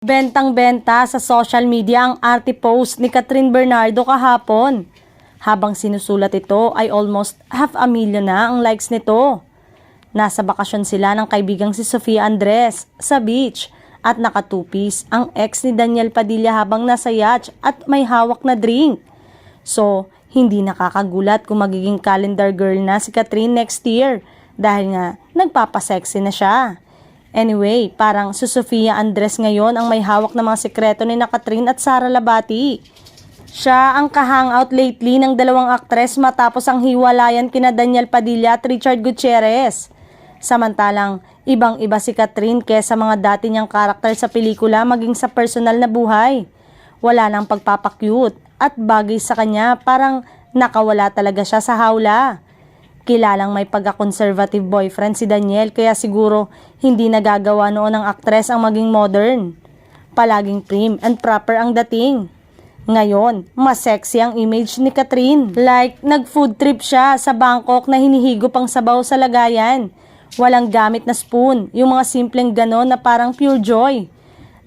Bentang-benta sa social media ang arte post ni Catherine Bernardo kahapon. Habang sinusulat ito ay almost 500,000 na ang likes nito. Nasa bakasyon sila ng kaibigang si Sofia Andres sa beach at nakatupis ang ex ni Daniel Padilla habang nasa yacht at may hawak na drink. So, hindi nakakagulat kung magiging calendar girl na si Catherine next year dahil nga nagpapasexy na siya. Anyway, parang si Sofia Andres ngayon ang may hawak ng mga sekreto ni Catherine at Sara Labati. Siya ang ka-hangout lately ng dalawang aktres matapos ang hiwalayan kina Daniel Padilla at Richard Gutierrez. Samantalang, ibang-iba si Catherine kesa mga dati niyang karakter sa pelikula maging sa personal na buhay. Wala nang pagpapakyut at bagay sa kanya parang nakawala talaga siya sa hawla. Kilalang may pagka-conservative boyfriend si Daniel kaya siguro hindi nagagawa noon ng aktres ang maging modern. Palaging prim and proper ang dating. Ngayon, mas sexy ang image ni Catherine. Like, nag-food trip siya sa Bangkok na hinihigop ang sabaw sa lagayan. Walang gamit na spoon, yung mga simpleng ganon na parang pure joy.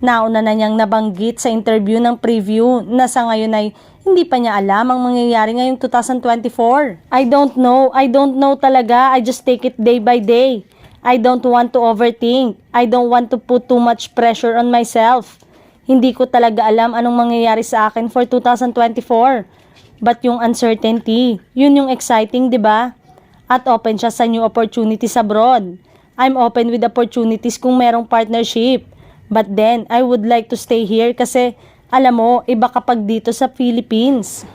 Nauna na niyang nabanggit sa interview ng preview na sa ngayon ay hindi pa niya alam ang mangyayari ngayong 2024. I don't know talaga, I just take it day by day. I don't want to overthink, I don't want to put too much pressure on myself. Hindi ko talaga alam anong mangyayari sa akin for 2024. But yung uncertainty, yun yung exciting, di ba? At open siya sa new opportunities abroad. I'm open with opportunities kung merong partnership. But then, I would like to stay here kasi, alam mo, iba kapag dito sa Philippines.